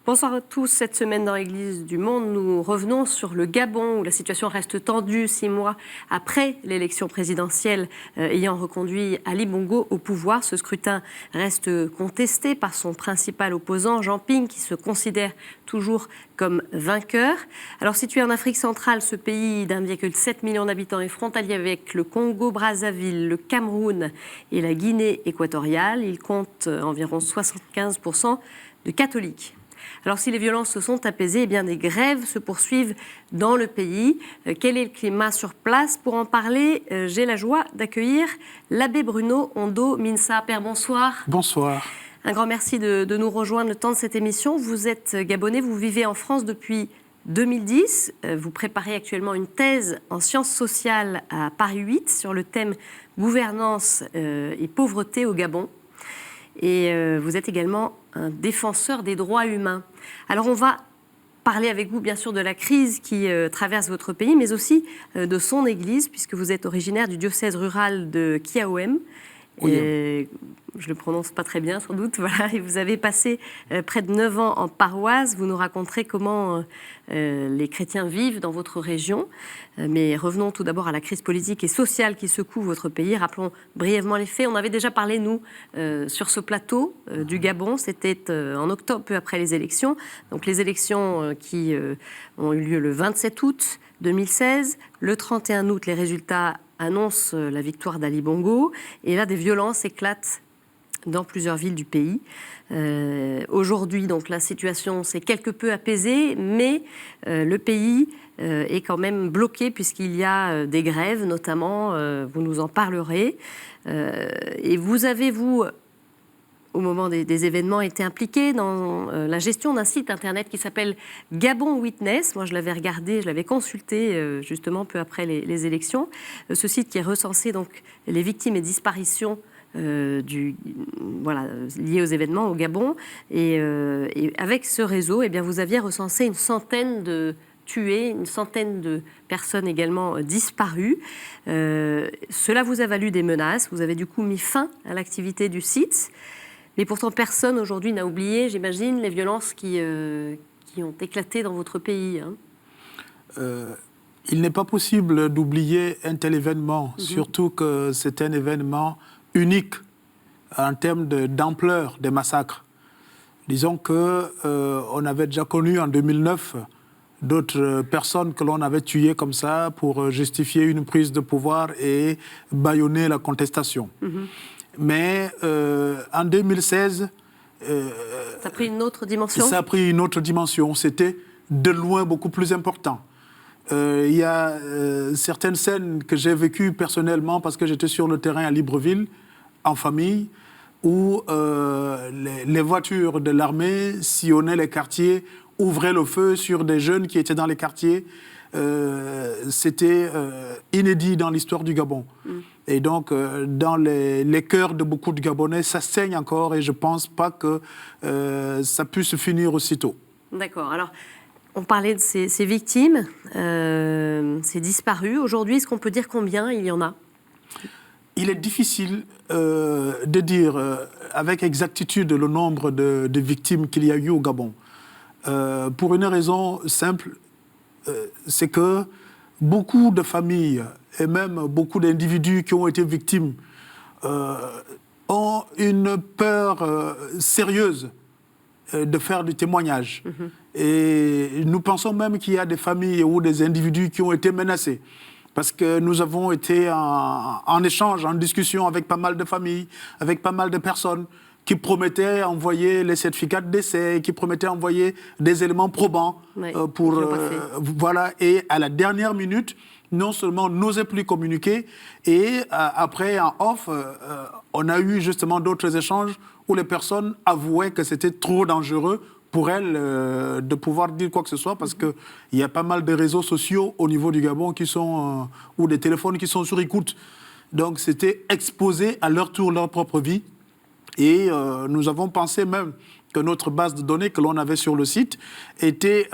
Bonsoir à tous. Cette semaine dans l'Église du Monde, nous revenons sur le Gabon où la situation reste tendue 6 mois après l'élection présidentielle ayant reconduit Ali Bongo au pouvoir. Ce scrutin reste contesté par son principal opposant, Jean Ping, qui se considère toujours comme vainqueur. Alors situé en Afrique centrale, ce pays d'1,7 million d'habitants est frontalier avec le Congo-Brazzaville, le Cameroun et la Guinée équatoriale. Il compte environ 75% de catholiques. Alors si les violences se sont apaisées, eh bien des grèves se poursuivent dans le pays. Quel est le climat sur place? Pour en parler, j'ai la joie d'accueillir l'abbé Bruno Ondo Minsa. Père, bonsoir. Bonsoir. Un grand merci de nous rejoindre le temps de cette émission. Vous êtes gabonais, vous vivez en France depuis 2010. Vous préparez actuellement une thèse en sciences sociales à Paris 8 sur le thème gouvernance et pauvreté au Gabon. Et vous êtes également un défenseur des droits humains. Alors on va parler avec vous bien sûr de la crise qui traverse votre pays, mais aussi de son église, puisque vous êtes originaire du diocèse rural de Kiaouem. Oui. Et je le prononce pas très bien sans doute, voilà. Et vous avez passé près de 9 ans en paroisse. Vous nous raconterez comment les chrétiens vivent dans votre région. Mais revenons tout d'abord à la crise politique et sociale qui secoue votre pays. Rappelons brièvement les faits. On avait déjà parlé, nous, sur ce plateau du Gabon. C'était en octobre, peu après les élections. Donc les élections qui ont eu lieu le 27 août 2016. Le 31 août, les résultats annonce la victoire d'Ali Bongo. Et là, des violences éclatent dans plusieurs villes du pays. Aujourd'hui, donc, la situation s'est quelque peu apaisée, mais le pays est quand même bloqué puisqu'il y a des grèves, notamment, vous nous en parlerez. Et vous avez, vous, au moment des événements, été impliqué dans la gestion d'un site internet qui s'appelle Gabon Witness. Moi, je l'avais regardé, je l'avais consulté justement peu après les élections. Ce site qui recensait donc les victimes et disparitions liées aux événements au Gabon. Et avec ce réseau, eh bien, vous aviez recensé une centaine de tués, une centaine de personnes également disparues. Cela vous a valu des menaces. Vous avez du coup mis fin à l'activité du site. Mais pourtant, personne aujourd'hui n'a oublié, j'imagine, les violences qui ont éclaté dans votre pays. Il n'est pas possible d'oublier un tel événement, surtout que c'est un événement unique en termes d'ampleur des massacres. Disons qu'on avait déjà connu en 2009 d'autres personnes que l'on avait tuées comme ça pour justifier une prise de pouvoir et bâillonner la contestation. Mais en 2016... ça a pris une autre dimension? Ça a pris une autre dimension. C'était de loin beaucoup plus important. Il y a certaines scènes que j'ai vécues personnellement parce que j'étais sur le terrain à Libreville, en famille, où les voitures de l'armée sillonnaient les quartiers, ouvraient le feu sur des jeunes qui étaient dans les quartiers. C'était inédit dans l'histoire du Gabon. Et donc, dans les cœurs de beaucoup de Gabonais, ça saigne encore et je ne pense pas que ça puisse finir aussitôt. D'accord. Alors, on parlait de ces victimes, ces disparus. Aujourd'hui, est-ce qu'on peut dire combien il y en a? Il est difficile de dire avec exactitude le nombre de victimes qu'il y a eu au Gabon. Pour une raison simple, c'est que beaucoup de familles et même beaucoup d'individus qui ont été victimes ont une peur sérieuse de faire du témoignage. Et nous pensons même qu'il y a des familles ou des individus qui ont été menacés. Parce que nous avons été en échange, en discussion avec pas mal de familles, avec pas mal de personnes qui promettaient envoyer les certificats de décès, qui promettaient envoyer des éléments probants pour... voilà, et à la dernière minute, non seulement n'osaient plus communiquer, et après, en off, on a eu justement d'autres échanges où les personnes avouaient que c'était trop dangereux pour elles de pouvoir dire quoi que ce soit, parce qu'il y a pas mal de réseaux sociaux au niveau du Gabon qui sont, ou des téléphones qui sont sur écoute. Donc c'était exposer à leur tour leur propre vie. Et nous avons pensé même que notre base de données que l'on avait sur le site était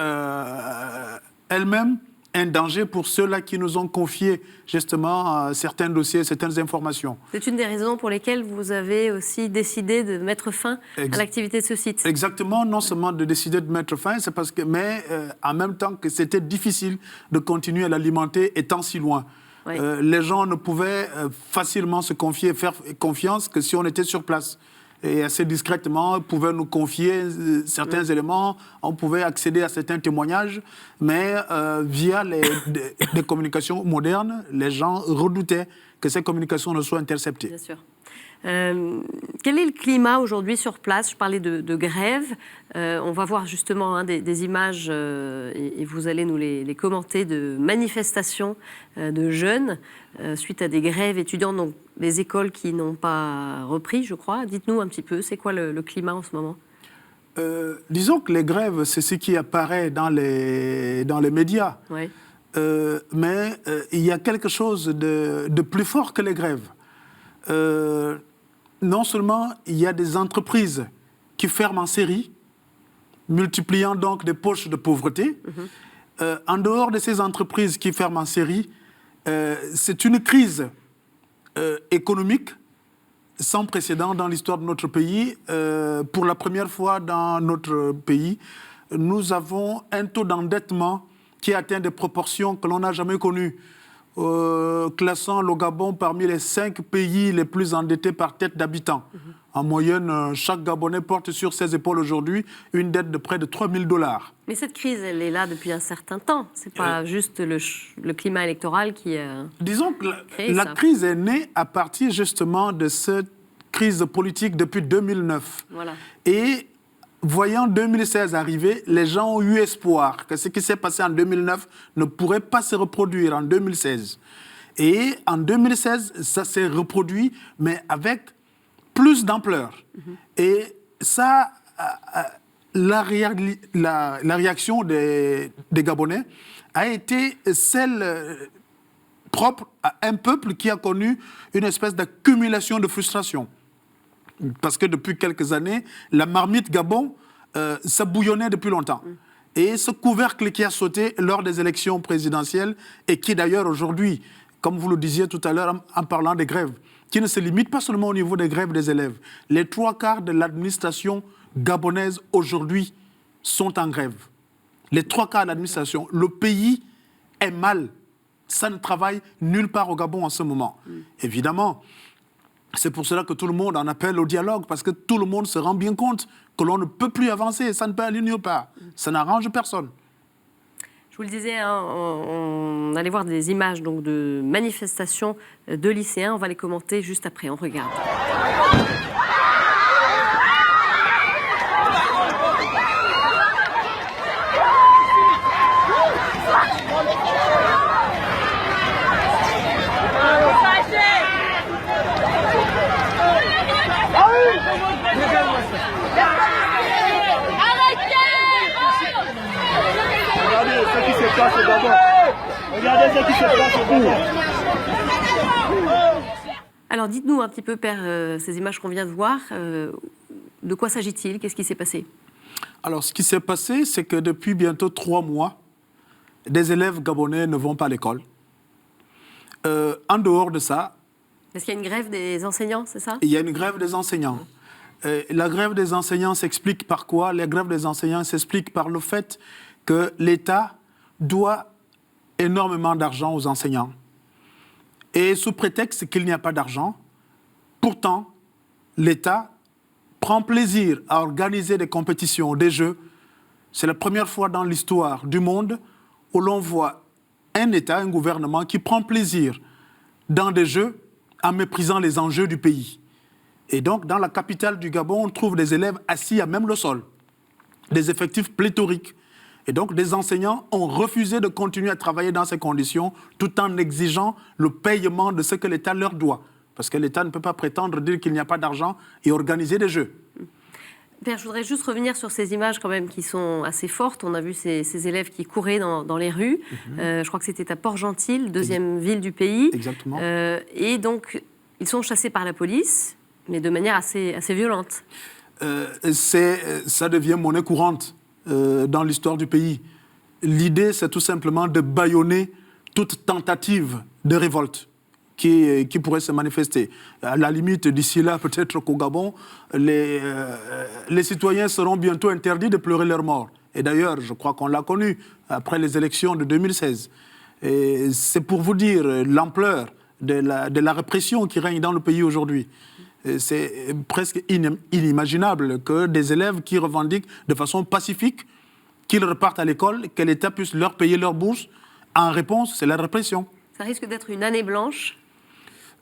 elle-même un danger pour ceux-là qui nous ont confié justement certains dossiers, certaines informations. C'est une des raisons pour lesquelles vous avez aussi décidé de mettre fin à l'activité de ce site. Exactement, non seulement de décider de mettre fin, c'est parce que, mais en même temps que c'était difficile de continuer à l'alimenter étant si loin. Oui. Les gens ne pouvaient facilement se confier, faire confiance que si on était sur place. Et assez discrètement, pouvaient nous confier certains éléments, on pouvait accéder à certains témoignages, mais via des communications modernes, les gens redoutaient que ces communications ne soient interceptées. Bien sûr. Quel est le climat aujourd'hui sur place? Je parlais de grève. On va voir justement des images, et vous allez nous les commenter, de manifestations de jeunes suite à des grèves étudiantes, donc des écoles qui n'ont pas repris, je crois. Dites-nous un petit peu, c'est quoi le climat en ce moment? Disons que les grèves, c'est ce qui apparaît dans les médias. Oui. Mais il y a quelque chose de plus fort que les grèves. Non seulement il y a des entreprises qui ferment en série, multipliant donc des poches de pauvreté. En dehors de ces entreprises qui ferment en série, c'est une crise économique sans précédent dans l'histoire de notre pays. Pour la première fois dans notre pays, nous avons un taux d'endettement qui atteint des proportions que l'on n'a jamais connues. Classant le Gabon parmi les 5 pays les plus endettés par tête d'habitants. En moyenne, chaque Gabonais porte sur ses épaules aujourd'hui une dette de près de $3 000. Mais cette crise, elle est là depuis un certain temps. Ce n'est pas juste le climat électoral qui disons que la crise est née à partir justement de cette crise politique depuis 2009. Voilà. Et voyant 2016 arriver, les gens ont eu espoir que ce qui s'est passé en 2009 ne pourrait pas se reproduire en 2016. Et en 2016, ça s'est reproduit, mais avec plus d'ampleur. Et ça, la réaction des Gabonais a été celle propre à un peuple qui a connu une espèce d'accumulation de frustration. Parce que depuis quelques années, la marmite Gabon, ça bouillonnait depuis longtemps. Et ce couvercle qui a sauté lors des élections présidentielles, et qui d'ailleurs aujourd'hui, comme vous le disiez tout à l'heure en parlant des grèves, qui ne se limite pas seulement au niveau des grèves des élèves. Les 3/4 de l'administration gabonaise aujourd'hui sont en grève. Les 3/4 de l'administration. Le pays est mal. Ça ne travaille nulle part au Gabon en ce moment. Évidemment, c'est pour cela que tout le monde en appelle au dialogue, parce que tout le monde se rend bien compte que l'on ne peut plus avancer, ça ne peut aller nulle part. Ça n'arrange personne. Je vous le disais, on allait voir des images donc, de manifestations de lycéens. On va les commenter juste après. On regarde. Regardez ce qui se passe au Gabon. Alors dites-nous un petit peu, Père, ces images qu'on vient de voir, de quoi s'agit-il? Qu'est-ce qui s'est passé? Alors ce qui s'est passé, c'est que depuis bientôt 3 mois, des élèves gabonais ne vont pas à l'école. En dehors de ça... Est-ce qu'il y a une grève des enseignants, c'est ça? Il y a une grève des enseignants. La grève des enseignants s'explique par quoi? La grève des enseignants s'explique par le fait que l'État doit énormément d'argent aux enseignants. Et sous prétexte qu'il n'y a pas d'argent, pourtant, l'État prend plaisir à organiser des compétitions, des jeux. C'est la première fois dans l'histoire du monde où l'on voit un État, un gouvernement qui prend plaisir dans des jeux en méprisant les enjeux du pays. Et donc, dans la capitale du Gabon, on trouve des élèves assis à même le sol, des effectifs pléthoriques. Et donc, des enseignants ont refusé de continuer à travailler dans ces conditions tout en exigeant le paiement de ce que l'État leur doit. Parce que l'État ne peut pas prétendre dire qu'il n'y a pas d'argent et organiser des jeux. Père, je voudrais juste revenir sur ces images quand même qui sont assez fortes. On a vu ces élèves qui couraient dans les rues. Je crois que c'était à Port-Gentil, deuxième ville du pays. Exactement. Et donc, ils sont chassés par la police, mais de manière assez violente. Ça devient monnaie courante dans l'histoire du pays. l'idée, c'est tout simplement de bâillonner toute tentative de révolte qui pourrait se manifester. À la limite, d'ici là, peut-être qu'au Gabon, les citoyens seront bientôt interdits de pleurer leur mort. Et d'ailleurs, je crois qu'on l'a connu après les élections de 2016. Et c'est pour vous dire l'ampleur de la répression qui règne dans le pays aujourd'hui. C'est presque inimaginable que des élèves qui revendiquent de façon pacifique qu'ils repartent à l'école, que l'État puisse leur payer leur bourse. En réponse, c'est la répression. Ça risque d'être une année blanche.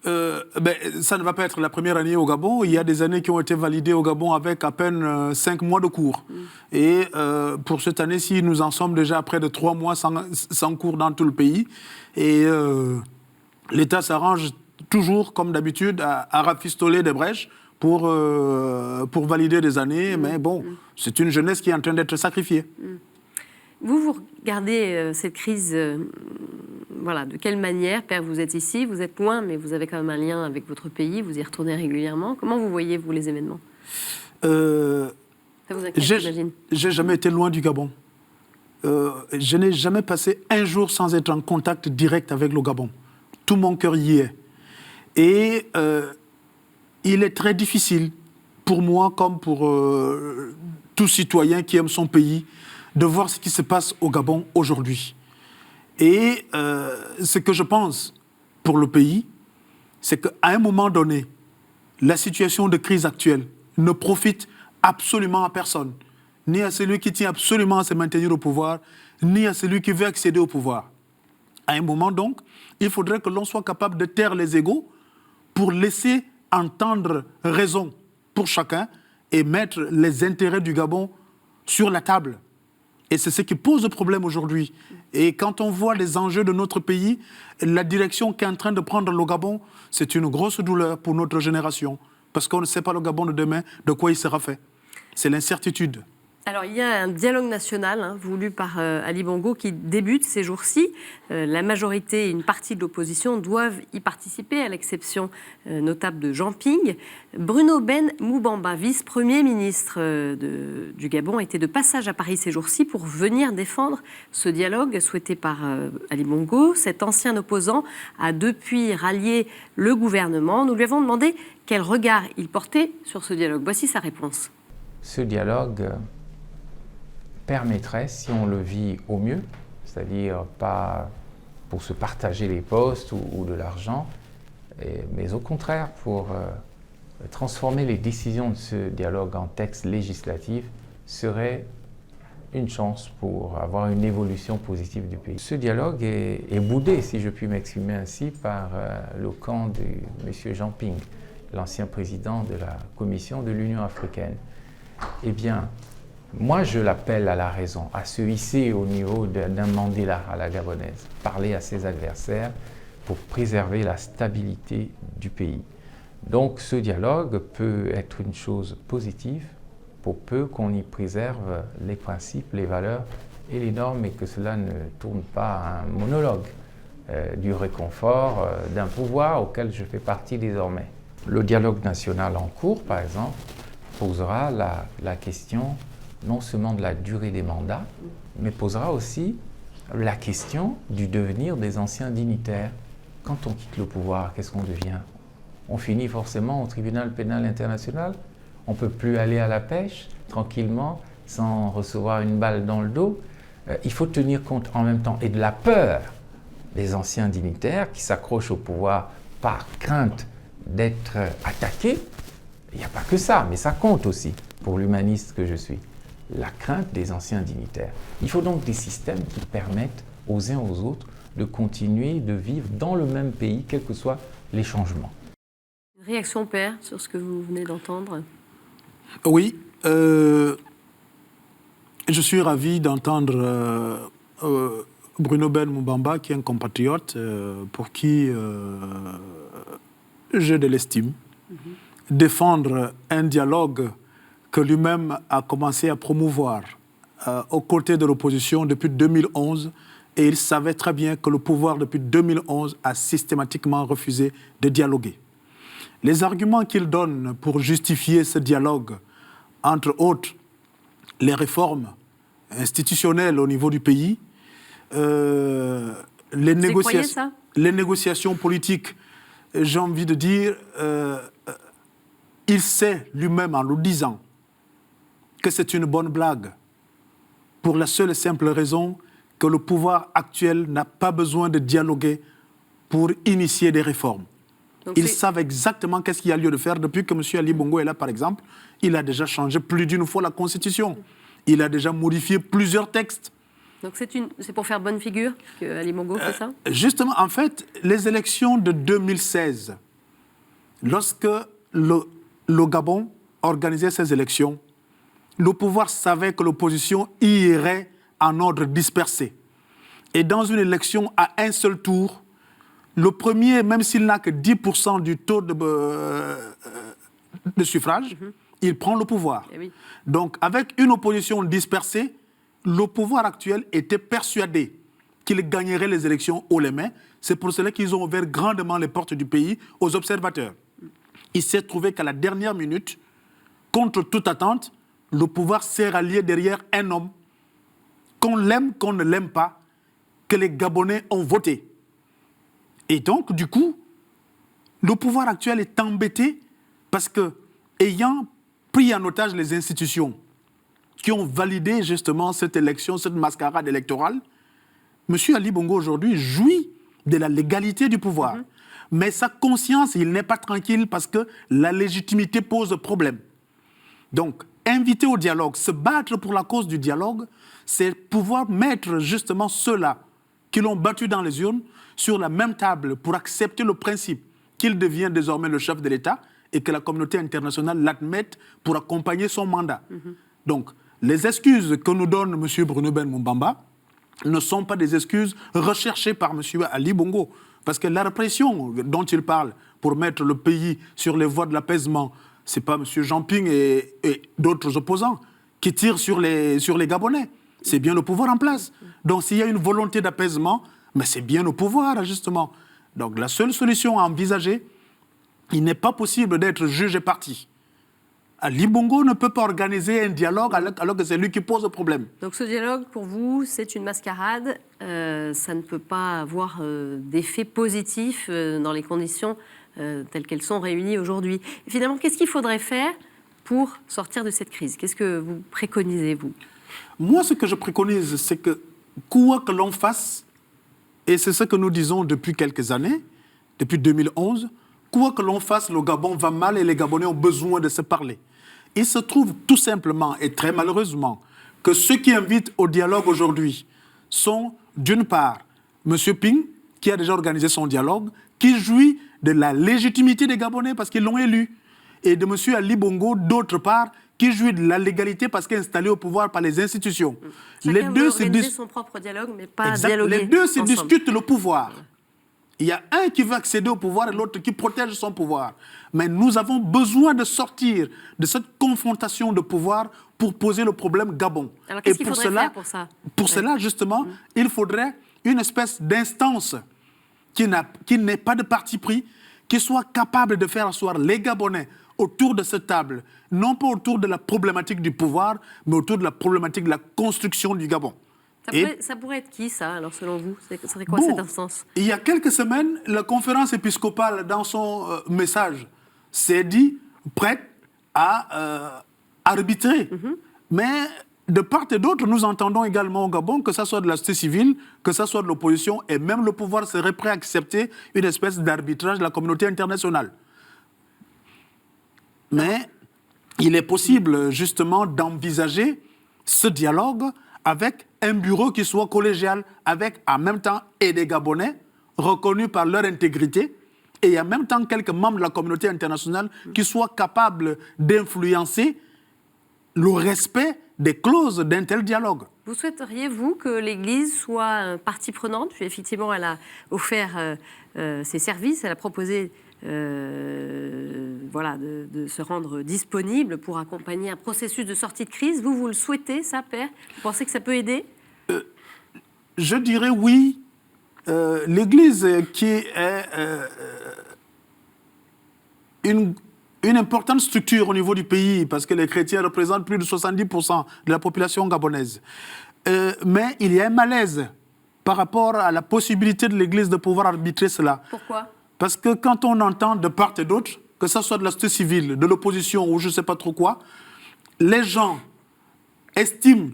Ça ne va pas être la première année au Gabon. Il y a des années qui ont été validées au Gabon avec à peine 5 mois de cours. Et pour cette année-ci, nous en sommes déjà à près de 3 mois sans cours dans tout le pays. Et l'État s'arrange toujours, comme d'habitude, à rafistoler des brèches pour valider des années. Mais bon, c'est une jeunesse qui est en train d'être sacrifiée. Vous regardez cette crise, de quelle manière? Père, vous êtes ici, vous êtes loin, mais vous avez quand même un lien avec votre pays, vous y retournez régulièrement. Comment vous voyez, vous, les événements? Ça vous inquiète, j'imagine? J'ai jamais été loin du Gabon. Je n'ai jamais passé un jour sans être en contact direct avec le Gabon. Tout mon cœur y est. Et il est très difficile, pour moi comme pour tout citoyen qui aime son pays, de voir ce qui se passe au Gabon aujourd'hui. Et ce que je pense pour le pays, c'est qu'à un moment donné, la situation de crise actuelle ne profite absolument à personne, ni à celui qui tient absolument à se maintenir au pouvoir, ni à celui qui veut accéder au pouvoir. À un moment donc, il faudrait que l'on soit capable de taire les égos pour laisser entendre raison pour chacun et mettre les intérêts du Gabon sur la table. Et c'est ce qui pose le problème aujourd'hui. Et quand on voit les enjeux de notre pays, la direction qu'est en train de prendre le Gabon, c'est une grosse douleur pour notre génération. Parce qu'on ne sait pas le Gabon de demain, de quoi il sera fait. C'est l'incertitude. Alors, il y a un dialogue national voulu par Ali Bongo qui débute ces jours-ci. La majorité et une partie de l'opposition doivent y participer, à l'exception notable de Jean Ping. Bruno Ben Moubamba, vice-premier ministre du Gabon, était de passage à Paris ces jours-ci pour venir défendre ce dialogue souhaité par Ali Bongo. Cet ancien opposant a depuis rallié le gouvernement. Nous lui avons demandé quel regard il portait sur ce dialogue. Voici sa réponse. Ce dialogue permettrait, si on le vit au mieux, c'est-à-dire pas pour se partager les postes ou de l'argent, mais au contraire pour transformer les décisions de ce dialogue en texte législatif, serait une chance pour avoir une évolution positive du pays. Ce dialogue est boudé, si je puis m'exprimer ainsi, par le camp de M. Jean Ping, l'ancien président de la Commission de l'Union africaine. Eh bien, moi, je l'appelle à la raison, à se hisser au niveau d'un Mandela à la gabonaise, parler à ses adversaires pour préserver la stabilité du pays. Donc, ce dialogue peut être une chose positive pour peu qu'on y préserve les principes, les valeurs et les normes et que cela ne tourne pas à un monologue du réconfort d'un pouvoir auquel je fais partie désormais. Le dialogue national en cours, par exemple, posera la question non seulement de la durée des mandats, mais posera aussi la question du devenir des anciens dignitaires. Quand on quitte le pouvoir, qu'est-ce qu'on devient? On finit forcément au tribunal pénal international. On ne peut plus aller à la pêche tranquillement, sans recevoir une balle dans le dos. Il faut tenir compte en même temps et de la peur des anciens dignitaires qui s'accrochent au pouvoir par crainte d'être attaqués. Il n'y a pas que ça, mais ça compte aussi pour l'humaniste que je suis. La crainte des anciens dignitaires. Il faut donc des systèmes qui permettent aux uns aux autres de continuer de vivre dans le même pays, quels que soient les changements. Une réaction, Père, sur ce que vous venez d'entendre? Oui, je suis ravi d'entendre Bruno Ben Moubamba, qui est un compatriote pour qui j'ai de l'estime, défendre un dialogue que lui-même a commencé à promouvoir aux côtés de l'opposition depuis 2011, et il savait très bien que le pouvoir depuis 2011 a systématiquement refusé de dialoguer. Les arguments qu'il donne pour justifier ce dialogue, entre autres les réformes institutionnelles au niveau du pays, croyez ça ? Les négociations politiques, j'ai envie de dire, il sait lui-même en nous disant que c'est une bonne blague, pour la seule et simple raison que le pouvoir actuel n'a pas besoin de dialoguer pour initier des réformes. Donc ils savent exactement qu'est-ce qu'il y a lieu de faire. Depuis que M. Ali Bongo est là, par exemple, il a déjà changé plus d'une fois la Constitution. Il a déjà modifié plusieurs textes. Donc c'est pour faire bonne figure que Ali Bongo fait ça ? Justement, en fait, les élections de 2016, lorsque le Gabon organisait ces élections, le pouvoir savait que l'opposition y irait en ordre dispersé. Et dans une élection à un seul tour, le premier, même s'il n'a que 10% du taux de suffrage, il prend le pouvoir. Oui. Donc, avec une opposition dispersée, le pouvoir actuel était persuadé qu'il gagnerait les élections haut les mains. C'est pour cela qu'ils ont ouvert grandement les portes du pays aux observateurs. Il s'est trouvé qu'à la dernière minute, contre toute attente, le pouvoir s'est rallié derrière un homme, qu'on l'aime, qu'on ne l'aime pas, que les Gabonais ont voté. Et donc, du coup, le pouvoir actuel est embêté parce que, ayant pris en otage les institutions qui ont validé justement cette élection, cette mascarade électorale, M. Ali Bongo aujourd'hui jouit de la légalité du pouvoir. Mais sa conscience, il n'est pas tranquille parce que la légitimité pose problème. Donc, inviter au dialogue, se battre pour la cause du dialogue, c'est pouvoir mettre justement ceux-là qui l'ont battu dans les urnes sur la même table pour accepter le principe qu'il devient désormais le chef de l'État et que la communauté internationale l'admette pour accompagner son mandat. Donc, les excuses que nous donne M. Bruno Ben Moumbamba ne sont pas des excuses recherchées par M. Ali Bongo. Parce que la répression dont il parle pour mettre le pays sur les voies de l'apaisement, ce n'est pas M. Jean Ping et d'autres opposants qui tirent sur les Gabonais. C'est bien le pouvoir en place. Donc s'il y a une volonté d'apaisement, mais c'est bien au pouvoir, justement. Donc la seule solution à envisager, il n'est pas possible d'être juge et parti. Ali Bongo ne peut pas organiser un dialogue alors que c'est lui qui pose le problème. Donc ce dialogue, pour vous, c'est une mascarade. Ça ne peut pas avoir d'effet positif dans les conditions telles qu'elles sont réunies aujourd'hui. Et finalement, qu'est-ce qu'il faudrait faire pour sortir de cette crise ? Qu'est-ce que vous préconisez, vous ? Moi, ce que je préconise, c'est que quoi que l'on fasse, et c'est ce que nous disons depuis quelques années, depuis 2011, quoi que l'on fasse, le Gabon va mal et les Gabonais ont besoin de se parler. Il se trouve tout simplement et très malheureusement que ceux qui invitent au dialogue aujourd'hui sont, d'une part, M. Ping, qui a déjà organisé son dialogue, qui jouit de la légitimité des Gabonais parce qu'ils l'ont élu, et de M. Ali Bongo, d'autre part, qui jouit de la légalité parce qu'il est installé au pouvoir par les institutions. Chacun veut organiser son propre dialogue, mais pas dialoguer. Les deux se ensemble. discutent le pouvoir. Il y a un qui veut accéder au pouvoir et l'autre qui protège son pouvoir. Mais nous avons besoin de sortir de cette confrontation de pouvoir pour poser le problème Gabon. Alors qu'est-ce qu'il faudrait faire pour ça ? Pour cela, justement, il faudrait une espèce d'instance qui n'ait pas de parti pris, qui soit capable de faire asseoir les Gabonais autour de cette table, non pas autour de la problématique du pouvoir, mais autour de la problématique de la construction du Gabon. Ça pourrait être qui, ça, alors, selon vous ? Ça serait quoi cette instance ? Il y a quelques semaines, la conférence épiscopale, dans son message, s'est dit prête à arbitrer. Mais de part et d'autre, nous entendons également au Gabon, que ce soit de la société civile, que ce soit de l'opposition, et même le pouvoir serait prêt à accepter une espèce d'arbitrage de la communauté internationale. Mais il est possible, justement, d'envisager ce dialogue avec un bureau qui soit collégial, avec en même temps et des Gabonais reconnus par leur intégrité, et en même temps quelques membres de la communauté internationale qui soient capables d'influencer le respect des clauses d'un tel dialogue. Vous souhaiteriez, vous, que l'Église soit partie prenante ? Puis effectivement, elle a offert ses services, elle a proposé de se rendre disponible pour accompagner un processus de sortie de crise. Vous le souhaitez, ça, Père ? Vous pensez que ça peut aider ? Je dirais oui. L'Église, qui est une importante structure au niveau du pays, parce que les chrétiens représentent plus de 70% de la population gabonaise. Mais il y a un malaise par rapport à la possibilité de l'Église de pouvoir arbitrer cela. Pourquoi ? Parce que quand on entend de part et d'autre, que ce soit de la société civile, de l'opposition ou je ne sais pas trop quoi, les gens estiment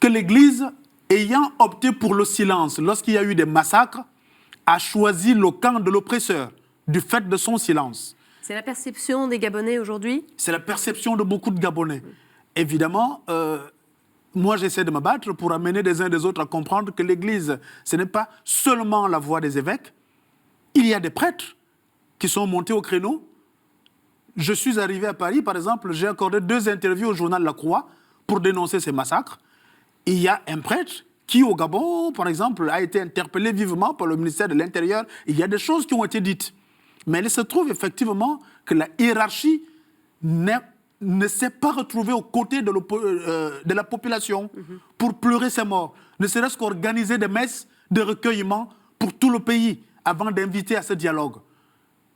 que l'Église, ayant opté pour le silence lorsqu'il y a eu des massacres, a choisi le camp de l'oppresseur du fait de son silence. C'est la perception des Gabonais aujourd'hui ? C'est la perception de beaucoup de Gabonais. Évidemment, moi j'essaie de me battre pour amener des uns des autres à comprendre que l'Église, ce n'est pas seulement la voix des évêques. Il y a des prêtres qui sont montés au créneau. Je suis arrivé à Paris, par exemple, j'ai accordé 2 interviews au journal La Croix pour dénoncer ces massacres. Il y a un prêtre qui, au Gabon, par exemple, a été interpellé vivement par le ministère de l'Intérieur. Il y a des choses qui ont été dites. Mais il se trouve effectivement que la hiérarchie ne s'est pas retrouvée aux côtés de la population pour pleurer ses morts. Ne serait-ce qu'organiser des messes de recueillement pour tout le pays avant d'inviter à ce dialogue.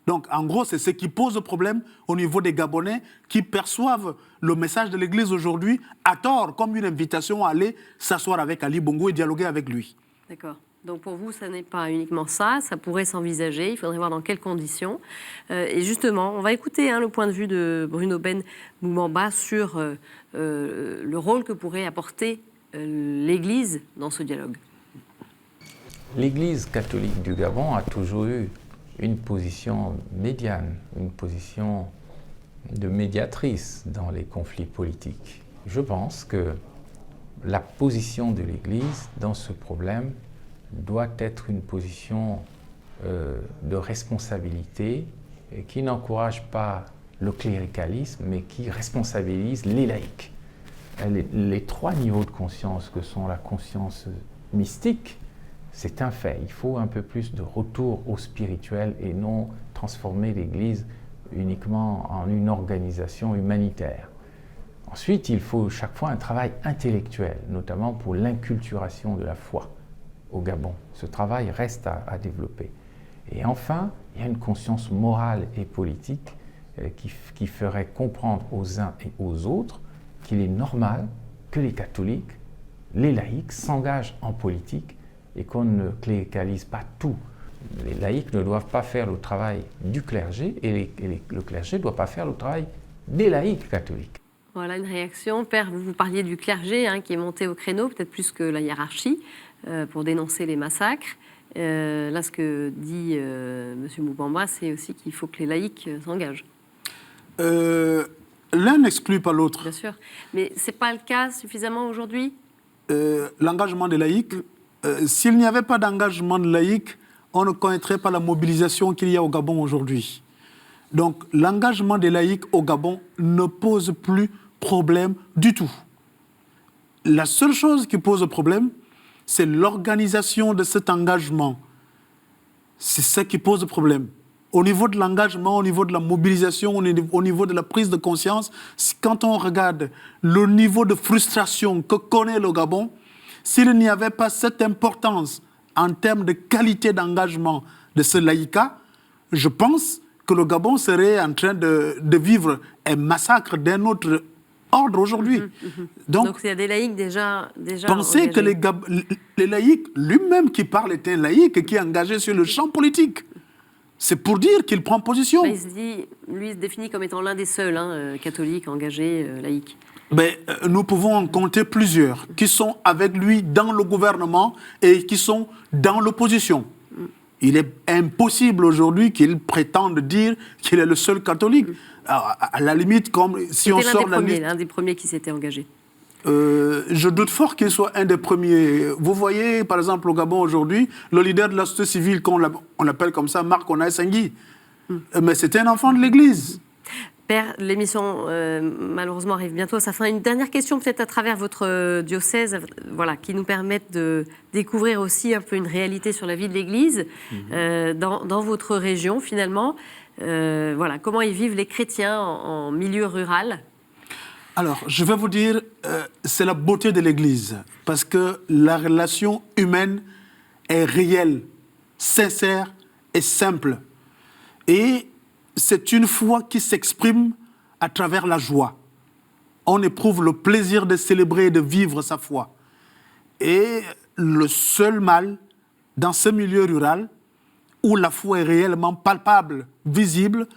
Donc, en gros, c'est ce qui pose problème au niveau des Gabonais qui perçoivent le message de l'Église aujourd'hui à tort, comme une invitation à aller s'asseoir avec Ali Bongo et dialoguer avec lui. D'accord. Donc pour vous, ça n'est pas uniquement ça pourrait s'envisager, il faudrait voir dans quelles conditions. Et justement, on va écouter le point de vue de Bruno Ben Moubamba sur le rôle que pourrait apporter l'Église dans ce dialogue. L'Église catholique du Gabon a toujours eu une position médiane, une position de médiatrice dans les conflits politiques. Je pense que la position de l'Église dans ce problème doit être une position de responsabilité qui n'encourage pas le cléricalisme, mais qui responsabilise les laïcs. Les 3 niveaux de conscience que sont la conscience mystique, c'est un fait. Il faut un peu plus de retour au spirituel et non transformer l'Église uniquement en une organisation humanitaire. Ensuite, il faut chaque fois un travail intellectuel, notamment pour l'inculturation de la foi au Gabon. Ce travail reste à développer. Et enfin, il y a une conscience morale et politique qui ferait comprendre aux uns et aux autres qu'il est normal que les catholiques, les laïcs s'engagent en politique et qu'on ne cléricalise pas tout. Les laïcs ne doivent pas faire le travail du clergé et le clergé ne doit pas faire le travail des laïcs catholiques. Voilà une réaction. Père, vous parliez du clergé qui est monté au créneau, peut-être plus que la hiérarchie, pour dénoncer les massacres. Là, ce que dit M. Moubamba, c'est aussi qu'il faut que les laïcs s'engagent. L'un n'exclut pas l'autre. Bien sûr. Mais ce n'est pas le cas suffisamment aujourd'hui ? L'engagement des laïcs, s'il n'y avait pas d'engagement de laïcs, on ne connaîtrait pas la mobilisation qu'il y a au Gabon aujourd'hui. Donc, l'engagement des laïcs au Gabon ne pose plus problème du tout. La seule chose qui pose problème, c'est l'organisation de cet engagement. C'est ça qui pose problème. Au niveau de l'engagement, au niveau de la mobilisation, au niveau de la prise de conscience, quand on regarde le niveau de frustration que connaît le Gabon, s'il n'y avait pas cette importance en termes de qualité d'engagement de ce laïcat, je pense que le Gabon serait en train de vivre un massacre d'un autre ordre aujourd'hui. Donc il y a des laïcs déjà pensez engagés. Que les laïcs, lui-même qui parle est un laïc et qui est engagé sur le champ politique. C'est pour dire qu'il prend position. Mais lui, il se définit comme étant l'un des seuls catholiques engagés, laïcs. Nous pouvons en compter plusieurs qui sont avec lui dans le gouvernement et qui sont dans l'opposition. Il est impossible aujourd'hui qu'il prétende dire qu'il est le seul catholique. À la limite, comme si on sort la liste... l'un des premiers qui s'était engagé. Je doute fort qu'il soit un des premiers. Vous voyez, par exemple, au Gabon aujourd'hui, le leader de la société civile, on l'appelle comme ça, Marc Onaï Sengui. Mais c'était un enfant de l'Église. Père, l'émission malheureusement arrive bientôt à sa fin. Une dernière question peut-être à travers votre diocèse, qui nous permette de découvrir aussi un peu une réalité sur la vie de l'Église dans votre région finalement. Comment y vivent les chrétiens en milieu rural ? Alors, je vais vous dire, c'est la beauté de l'Église, parce que la relation humaine est réelle, sincère et simple. Et c'est une foi qui s'exprime à travers la joie. On éprouve le plaisir de célébrer et de vivre sa foi. Et le seul mal dans ce milieu rural où la foi est réellement palpable, visible,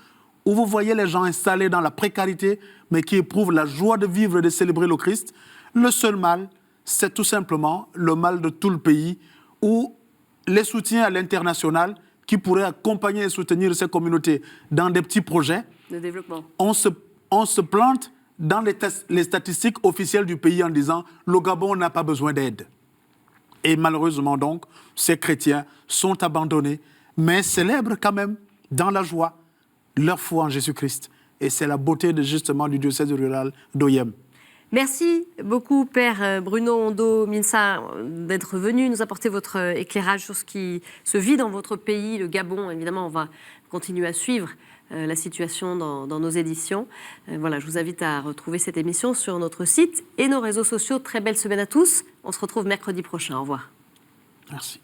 où vous voyez les gens installés dans la précarité, mais qui éprouvent la joie de vivre et de célébrer le Christ. Le seul mal, c'est tout simplement le mal de tout le pays, où les soutiens à l'international qui pourraient accompagner et soutenir ces communautés dans des petits projets, de développement. On se plante dans les statistiques officielles du pays en disant « le Gabon n'a pas besoin d'aide ». Et malheureusement donc, ces chrétiens sont abandonnés, mais célèbrent quand même dans la joie leur foi en Jésus-Christ. Et c'est la beauté justement du diocèse rural d'Oyem. Merci beaucoup, Père Bruno Ondo-Mensah, d'être venu nous apporter votre éclairage sur ce qui se vit dans votre pays, le Gabon. Évidemment, on va continuer à suivre la situation dans nos éditions. Voilà, je vous invite à retrouver cette émission sur notre site et nos réseaux sociaux. Très belle semaine à tous. On se retrouve mercredi prochain. Au revoir. Merci.